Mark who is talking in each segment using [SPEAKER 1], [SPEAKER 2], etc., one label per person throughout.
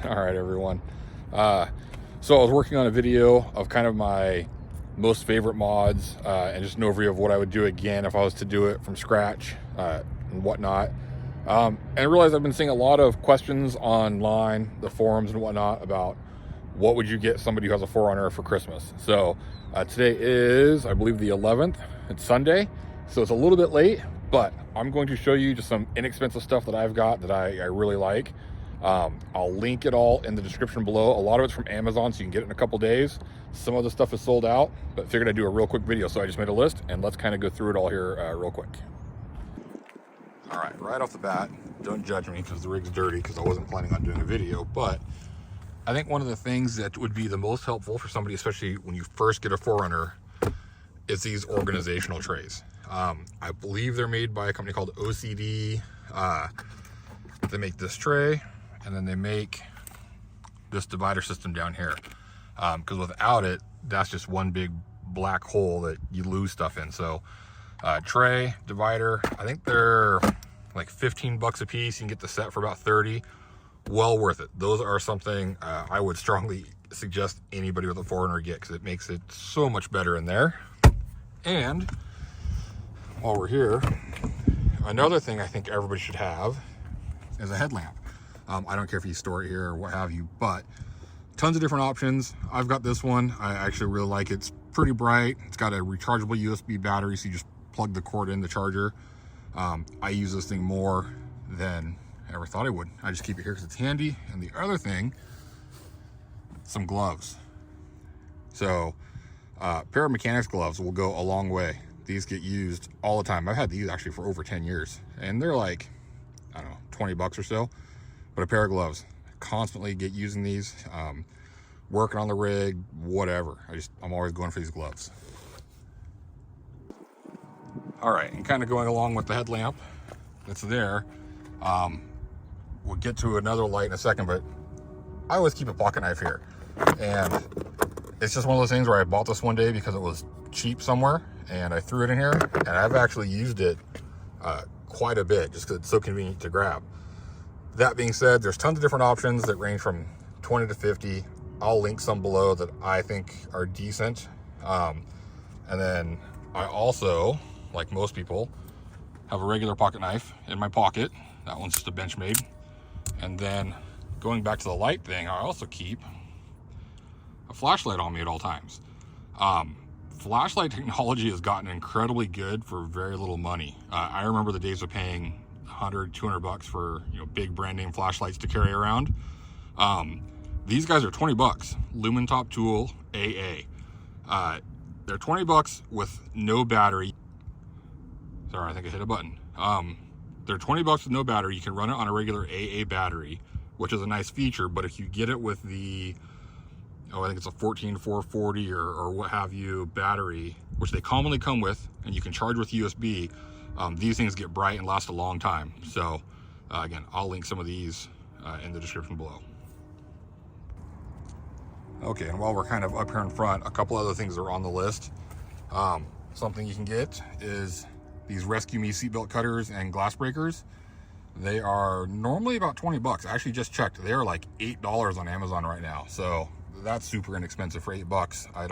[SPEAKER 1] All right, everyone. So I was working on a video of kind of my most favorite mods and just an overview of what I would do again if I was to do it from scratch and whatnot. And I realized I've been seeing a lot of questions online, the forums and whatnot, about what would you get somebody who has a 4Runner for Christmas. So today is, I believe, the 11th. It's Sunday, so it's a little bit late, but I'm going to show you just some inexpensive stuff that I've got that I really like. I'll link it all in the description below. A lot of it's from Amazon, so you can get it in a couple days. Some of the stuff is sold out, but figured I'd do a real quick video, so I just made a list, and let's kind of go through it all here real quick. All right off the bat, don't judge me because the rig's dirty because I wasn't planning on doing a video, but I think one of the things that would be the most helpful for somebody, especially when you first get a 4Runner, is these organizational trays. I believe they're made by a company called OCD. They make this tray, and then they make this divider system down here. Because without it, that's just one big black hole that you lose stuff in. So tray, divider, I think they're like 15 bucks a piece. You can get the set for about 30. Well worth it. Those are something I would strongly suggest anybody with a 4Runner get, because it makes it so much better in there. And while we're here, another thing I think everybody should have is a headlamp. I don't care if you store it here or what have you, but tons of different options. I've got this one. I actually really like it. It's pretty bright. It's got a rechargeable USB battery, so you just plug the cord in the charger. I use this thing more than I ever thought I would. I just keep it here because it's handy. And the other thing, some gloves. So a pair of mechanics gloves will go a long way. These get used all the time. I've had these actually for over 10 years, and they're like, I don't know, 20 bucks or so, but a pair of gloves. Constantly get using these, working on the rig, whatever. I'm always going for these gloves. All right, and kind of going along with the headlamp that's there, we'll get to another light in a second, but I always keep a pocket knife here. And it's just one of those things where I bought this one day because it was cheap somewhere, and I threw it in here, and I've actually used it quite a bit just because it's so convenient to grab. That being said, there's tons of different options that range from 20 to 50. I'll link some below that I think are decent. And then I also, like most people, have a regular pocket knife in my pocket. That one's just a Benchmade. And then going back to the light thing, I also keep a flashlight on me at all times. Flashlight technology has gotten incredibly good for very little money. I remember the days of paying 100, 200 bucks for big brand name flashlights to carry around. These guys are 20 bucks. Lumen Top Tool AA. They're 20 bucks with no battery. Sorry, I think I hit a button. They're 20 bucks with no battery. You can run it on a regular AA battery, which is a nice feature, but if you get it with the, I think it's a 14440 or what have you battery, which they commonly come with, and you can charge with USB, these things get bright and last a long time. So again, I'll link some of these in the description below. Okay, and while we're kind of up here in front, a couple other things are on the list. Something you can get is these Rescue Me seatbelt cutters and glass breakers. They are normally about 20 bucks. I actually just checked. They are like $8 on Amazon right now. So that's super inexpensive for 8 bucks. I'm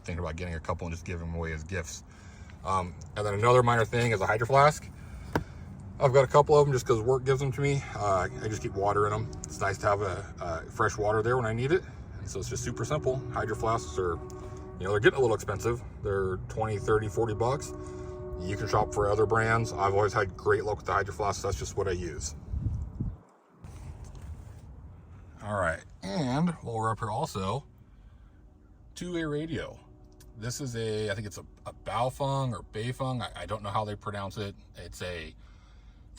[SPEAKER 1] thinking about getting a couple and just giving them away as gifts. And then another minor thing is a Hydro Flask. I've got a couple of them just because work gives them to me. I just keep water in them. It's nice to have a fresh water there when I need it. And so it's just super simple. Hydro Flasks are, they're getting a little expensive. They're 20, 30, 40 bucks. You can shop for other brands. I've always had great luck with the Hydro Flasks. That's just what I use. All right, and while we're up here also, two-way radio. This is I think it's a Baofeng or Beifeng. I don't know how they pronounce it. It's a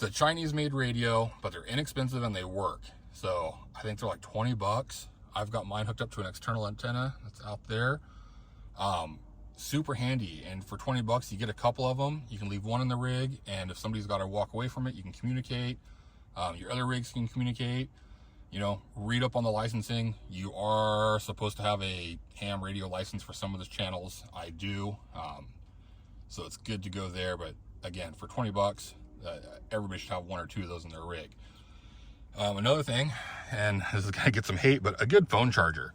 [SPEAKER 1] Chinese-made radio, but they're inexpensive and they work. So I think they're like 20 bucks. I've got mine hooked up to an external antenna that's out there. Super handy, and for 20 bucks you get a couple of them. You can leave one in the rig, and if somebody's got to walk away from it, you can communicate. Your other rigs can communicate. Read up on the licensing. You are supposed to have a ham radio license for some of the channels. I do, so it's good to go there. But again, for 20 bucks, everybody should have one or two of those in their rig. Another thing, and this is gonna get some hate, but a good phone charger.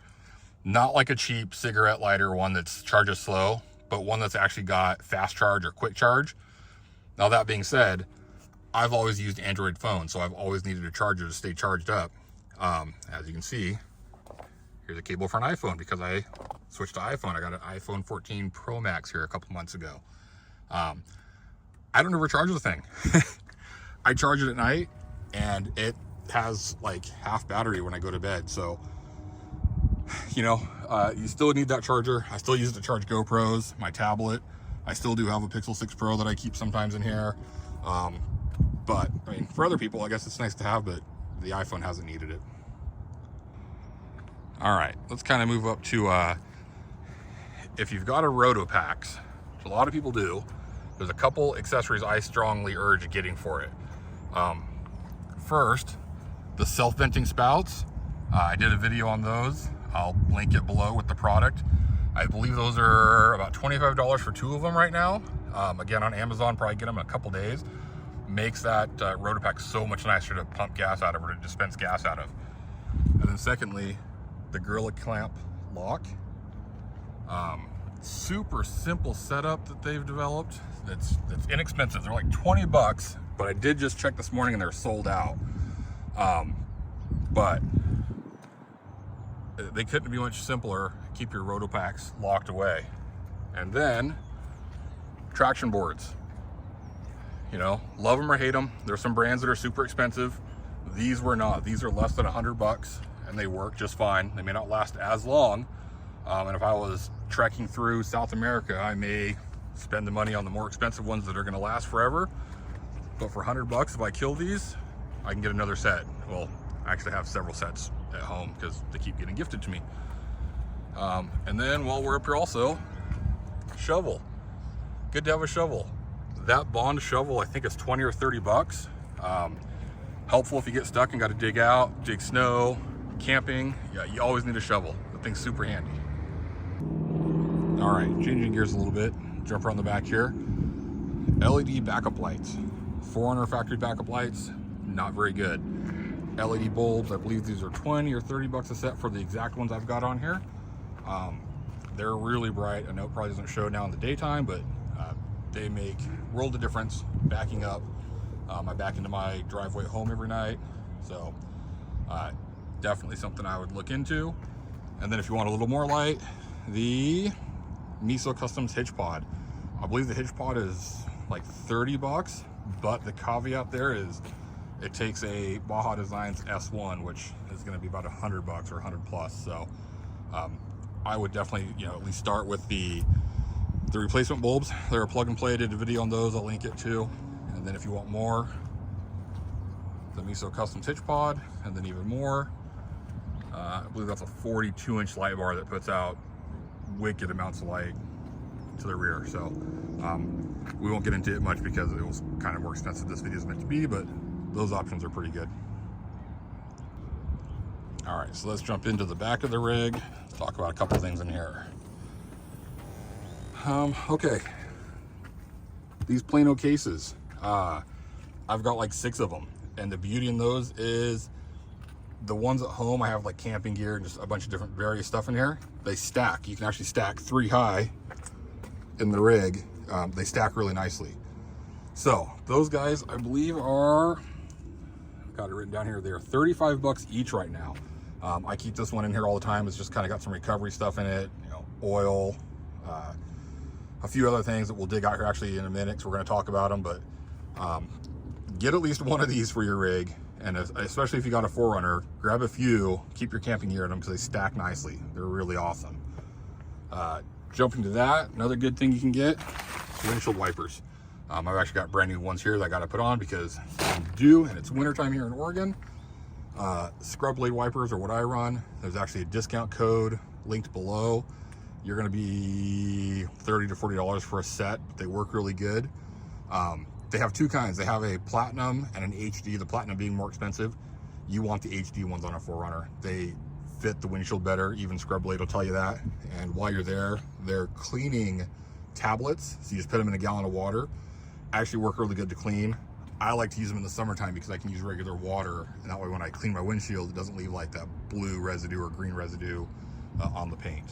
[SPEAKER 1] Not like a cheap cigarette lighter one that's charges slow, but one that's actually got fast charge or quick charge. Now that being said, I've always used Android phones, so I've always needed a charger to stay charged up. As you can see, here's a cable for an iPhone because I switched to iPhone. I got an iPhone 14 Pro Max here a couple months ago. I don't ever charge the thing. I charge it at night and it has like half battery when I go to bed. So, you know, you still need that charger. I still use it to charge GoPros, my tablet. I still do have a Pixel 6 Pro that I keep sometimes in here. But I mean, for other people, I guess it's nice to have, but the iPhone hasn't needed it. All right, let's kind of move up to, if you've got a Rotopax, which a lot of people do, there's a couple accessories I strongly urge getting for it. First, the self-venting spouts. I did a video on those. I'll link it below with the product. I believe those are about $25 for 2 of them right now. Again, on Amazon, probably get them in a couple days. Makes that Rotopax so much nicer to pump gas out of or to dispense gas out of. And then secondly, the Gorilla Clamp lock. Super simple setup that they've developed. It's inexpensive. They're like 20 bucks, but I did just check this morning and they're sold out. But they couldn't be much simpler. Keep your Rotopax locked away. And then traction boards. You know, love them or hate them. There's some brands that are super expensive. These were not. These are less than 100 bucks and they work just fine. They may not last as long. And if I was trekking through South America, I may spend the money on the more expensive ones that are gonna last forever. But for 100 bucks, if I kill these, I can get another set. Well, I actually have several sets at home because they keep getting gifted to me. And then while we're up here also, shovel. Good to have a shovel. That Bond shovel, I think it's 20 or 30 bucks. Helpful if you get stuck and got to dig out, dig snow, camping. Yeah, you always need a shovel. The thing's super handy. All right, changing gears a little bit. Jump around the back here. LED backup lights. 4Runner factory backup lights, not very good. LED bulbs, I believe these are 20 or 30 bucks a set for the exact ones I've got on here. They're really bright. I know it probably doesn't show now in the daytime, but they make world of difference backing up. I back into my driveway home every night. So definitely something I would look into. And then if you want a little more light, the Miso Customs hitch pod. I believe the hitch pod is like 30 bucks, but the caveat there is it takes a Baja Designs S1, which is going to be about 100 bucks or 100 plus. So I would definitely, you know, at least start with the replacement bulbs. They're a plug and play. I did a video on those. I'll link it too. And then if you want more, the Miso Customs hitch pod, and then even more. I believe that's a 42-inch light bar that puts out wicked amounts of light to the rear. So we won't get into it much because it was kind of more expensive this video is meant to be, but those options are pretty good. All right, so let's jump into the back of the rig. Talk about a couple things in here. Okay, these Plano cases. I've got like 6 of them, and the beauty in those is the ones at home, I have like camping gear and just a bunch of different various stuff in here. They stack. You can actually stack 3 high in the rig. They stack really nicely. So those guys, I believe, are, I've got it written down here, they're 35 bucks each right now. I keep this one in here all the time. It's just kind of got some recovery stuff in it, you know, oil, a few other things that we'll dig out here actually in a minute because we're going to talk about them. But get at least one of these for your rig. And especially if you got a 4Runner, grab a few, keep your camping gear in them because they stack nicely. They're really awesome. Jumping to that, another good thing you can get, windshield wipers. I've actually got brand new ones here that I got to put on because I'm due, and it's wintertime here in Oregon. Scrub blade wipers are what I run. There's actually a discount code linked below. You're going to be $30 to $40 for a set, but they work really good. They have 2 kinds. They have a platinum and an HD, the platinum being more expensive. You want the HD ones on a 4Runner. They fit the windshield better. Even Scrub Blade will tell you that. And while you're there, they're cleaning tablets. So you just put them in a gallon of water. Actually work really good to clean. I like to use them in the summertime because I can use regular water, and that way when I clean my windshield, it doesn't leave like that blue residue or green residue on the paint.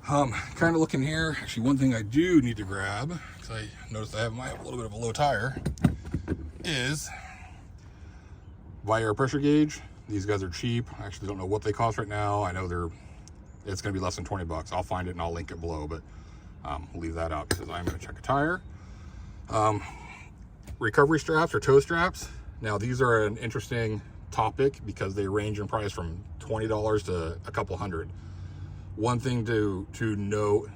[SPEAKER 1] Kind of looking here, actually one thing I do need to grab, because I noticed I have a little bit of a low tire, is Via pressure gauge. These guys are cheap. I actually don't know what they cost right now. I know it's going to be less than 20 bucks. I'll find it and I'll link it below, but we'll leave that out because I'm going to check a tire. Recovery straps or toe straps. Now these are an interesting topic because they range in price from $20 to a couple hundred. One thing to note,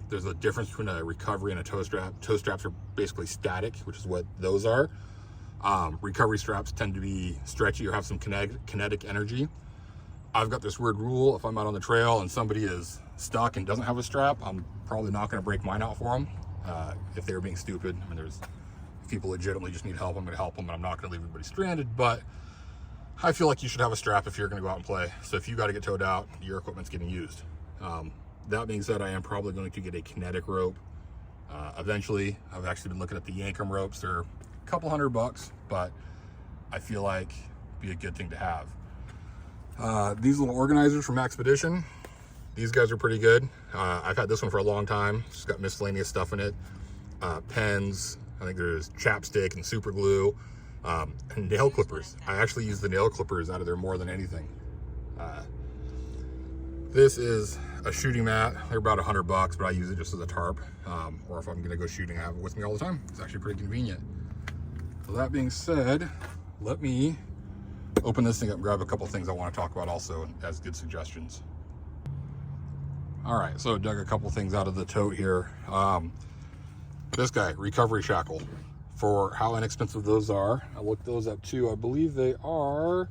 [SPEAKER 1] there's a difference between a recovery and a toe strap. Toe straps are basically static, which is what those are. Recovery straps tend to be stretchy or have some kinetic energy. I've got this weird rule: if I'm out on the trail and somebody is stuck and doesn't have a strap, I'm probably not going to break mine out for them. If they were being stupid, I mean, there's people legitimately just need help. I'm going to help them, and I'm not going to leave everybody stranded. But I feel like you should have a strap if you're going to go out and play. So if you got to get towed out, your equipment's getting used. That being said, I am probably going to get a kinetic rope eventually. I've actually been looking at the Yankum ropes. They're a couple $100, but I feel like it'd be a good thing to have. These little organizers from Expedition, these guys are pretty good. I've had this one for a long time. It's got miscellaneous stuff in it. Pens, I think there's chapstick and super glue, and nail clippers. I actually use the nail clippers out of there more than anything. This is a shooting mat. They're about $100, but I use it just as a tarp, or if I'm gonna go shooting, I have it with me all the time. It's actually pretty convenient. So that being said, let me open this thing up and grab a couple things I want to talk about also as good suggestions. All right, so dug a couple things out of the tote here. This guy, recovery shackle. For how inexpensive those are, I looked those up too. I believe they are,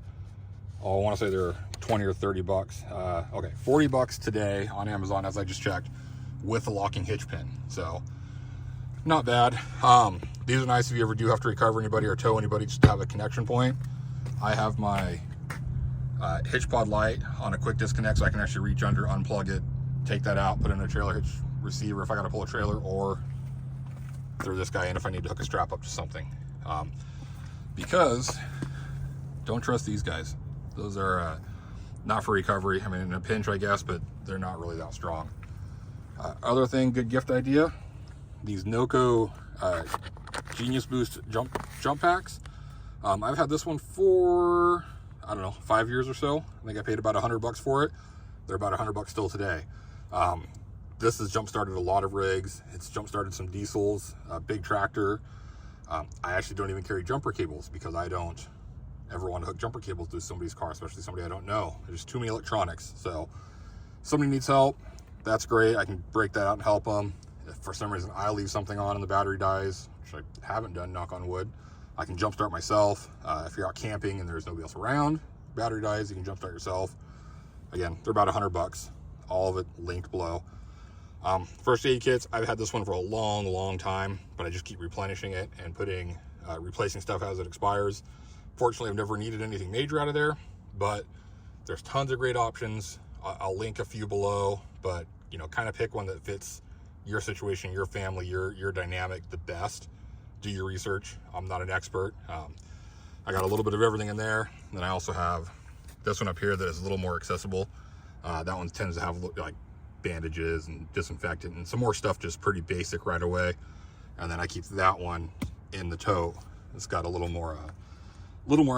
[SPEAKER 1] I want to say they're 20 or 30 bucks. Okay, 40 bucks today on Amazon, as I just checked, with a locking hitch pin. So not bad. These are nice if you ever do have to recover anybody or tow anybody, just to have a connection point. I have my hitch pod light on a quick disconnect, so I can actually reach under, unplug it, take that out, put in a trailer hitch receiver if I got to pull a trailer, or throw this guy in if I need to hook a strap up to something. Because don't trust these guys. Those are not for recovery. I mean, in a pinch, I guess, but they're not really that strong. Other thing, good gift idea, these Noco Genius Boost jump packs. I've had this one for, I don't know, 5 years or so. I think I paid about $100 for it. They're about $100 still today. This has jump-started a lot of rigs. It's jump-started some diesels, a big tractor. I actually don't even carry jumper cables because I don't ever want to hook jumper cables to somebody's car, especially somebody I don't know. There's too many electronics. So if somebody needs help, that's great. I can break that out and help them. If for some reason I leave something on and the battery dies, which I haven't done, knock on wood, I can jump start myself. If you're out camping and there's nobody else around, battery dies, you can jump start yourself. Again, they're about $100. All of it linked below. First aid kits, I've had this one for a long time, but I just keep replenishing it and replacing stuff as it expires. Fortunately, I've never needed anything major out of there, but there's tons of great options. I'll link a few below, but you know, kind of pick one that fits your situation, your family, your dynamic the best. Do your research. I'm not an expert. I got a little bit of everything in there. Then I also have this one up here that is a little more accessible. That one tends to have like bandages and disinfectant and some more stuff, just pretty basic right away. And then I keep that one in the tote. It's got a little more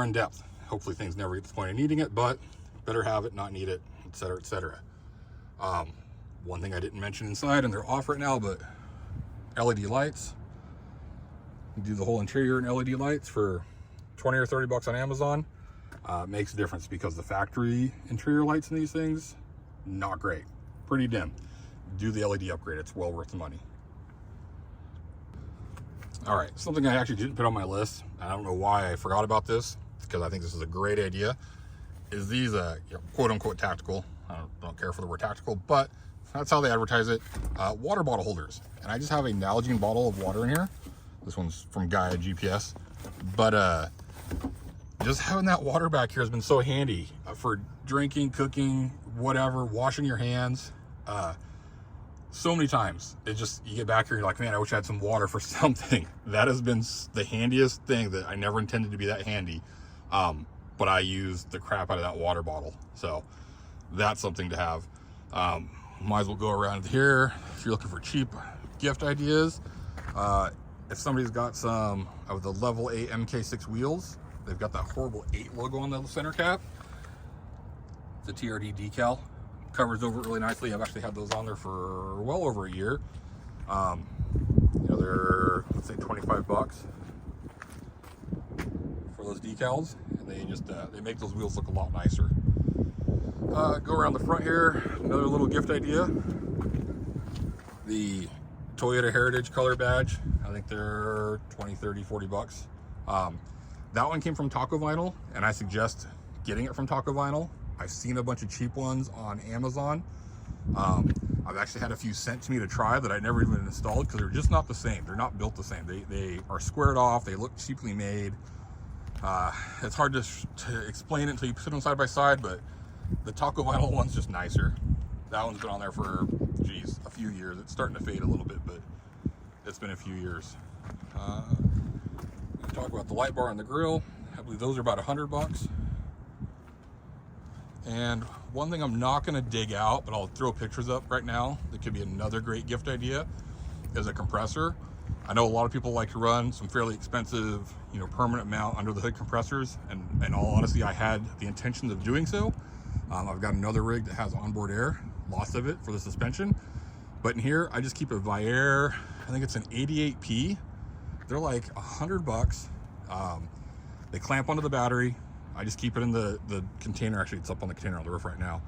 [SPEAKER 1] in depth. Hopefully things never get to the point of needing it, but better have it, not need it, etc., etc. One thing I didn't mention inside, and they're off right now, but LED lights. You do the whole interior in LED lights for 20 or 30 bucks on Amazon. Makes a difference because the factory interior lights in these things, not great, pretty dim. Do the LED upgrade, it's well worth the money. All right, something I actually didn't put on my list, I don't know why I forgot about this, because I think this is a great idea, is these quote unquote tactical, I don't care for the word tactical, but that's how they advertise it, water bottle holders. And I just have a Nalgene bottle of water in here. This one's from Gaia GPS, but just having that water back here has been so handy for drinking, cooking, whatever, washing your hands. so many times, it just, you get back here, you're like, man, I wish I had some water for something. That has been the handiest thing that I never intended to be that handy. But I used the crap out of that water bottle. So that's something to have. Might as well go around here if you're looking for cheap gift ideas. If somebody's got some of the level 8 MK6 wheels, they've got that horrible 8 logo on the center cap. The TRD decal covers over it really nicely. I've actually had those on there for well over a year. You know, they're, let's say, 25 bucks for those decals, and they just they make those wheels look a lot nicer. Go around the front here, another little gift idea. The Toyota Heritage color badge. I think they're 20, 30, 40 bucks. That one came from Taco Vinyl, and I suggest getting it from Taco Vinyl. I've seen a bunch of cheap ones on Amazon. I've actually had a few sent to me to try that I never even installed because they're just not the same. They're not built the same. They are squared off. They look cheaply made. It's hard to explain it until you put them side by side, but the Taco Vinyl one's just nicer. That one's been on there for, geez, a few years. It's starting to fade a little bit, but it's been a few years. Talk about the light bar and the grill. I believe those are about 100 bucks. And one thing I'm not gonna dig out, but I'll throw pictures up right now, that could be another great gift idea, is a compressor. I know a lot of people like to run some fairly expensive, you know, permanent mount under the hood compressors, and in all honesty, I had the intentions of doing so. I've got another rig that has onboard air, lots of it for the suspension. But in here, I just keep a Viair, I think it's an 88P. They're like 100 bucks. They clamp onto the battery. I just keep it in the container. Actually, it's up on the container on the roof right now.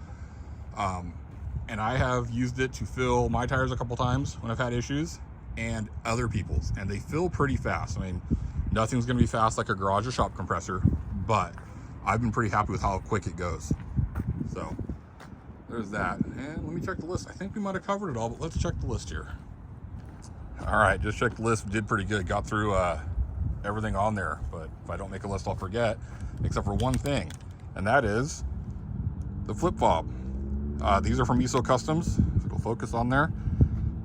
[SPEAKER 1] And I have used it to fill my tires a couple times when I've had issues, and other people's, and they fill pretty fast. I mean, nothing's gonna be fast like a garage or shop compressor, but I've been pretty happy with how quick it goes. So there's that. And let me check the list. I think we might have covered it all, but let's check the list here. All right, just checked the list. Did pretty good. Got through everything on there, but if I don't make a list, I'll forget, except for one thing, and that is the flip fob. These are from Miso Customs, so it'll focus on there,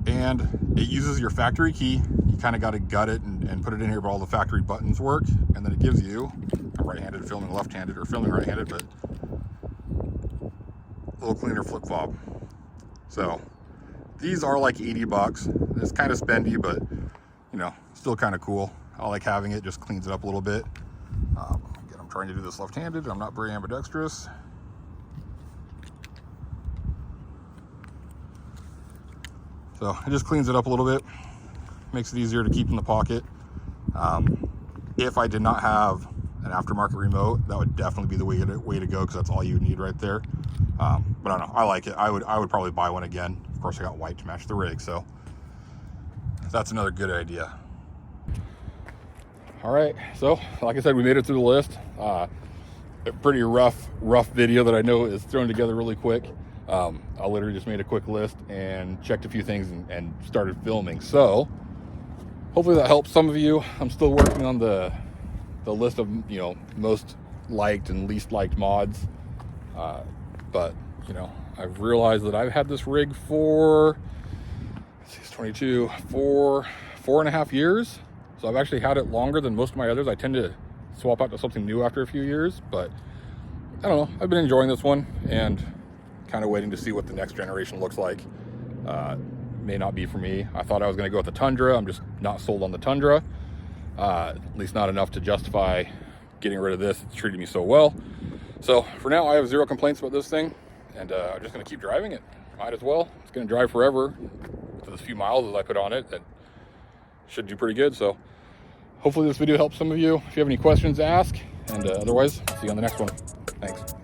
[SPEAKER 1] and it uses your factory key. You kind of got to gut it and put it in here, but all the factory buttons work, and then it gives you, I'm right-handed, filming left-handed, or filming right-handed, but a little cleaner flip fob. So these are like 80 bucks. It's kind of spendy, but you know, still kind of cool. I like having it, just cleans it up a little bit. Again, I'm trying to do this left-handed. I'm not very ambidextrous. So it just cleans it up a little bit, makes it easier to keep in the pocket. If I did not have an aftermarket remote, that would definitely be the way to go, because that's all you need right there. But I don't know, I like it. I would probably buy one again. Of course, I got white to match the rig, so that's another good idea. All right, so like I said, we made it through the list. A pretty rough video that I know is thrown together really quick. I literally just made a quick list and checked a few things and started filming. So hopefully that helps some of you. I'm still working on the list of, you know, most liked and least liked mods. But you know, I've realized that I've had this rig for, it's 22, four and a half years. So I've actually had it longer than most of my others. I tend to swap out to something new after a few years, but I don't know. I've been enjoying this one and kind of waiting to see what the next generation looks like. May not be for me. I thought I was going to go with the Tundra. I'm just not sold on the Tundra. At least not enough to justify getting rid of this. It's treated me so well. So for now, I have zero complaints about this thing, and I'm just going to keep driving it. Might as well. It's going to drive forever. For as few miles as I put on it, that should do pretty good. So hopefully this video helps some of you. If you have any questions, ask, and otherwise, see you on the next one. Thanks.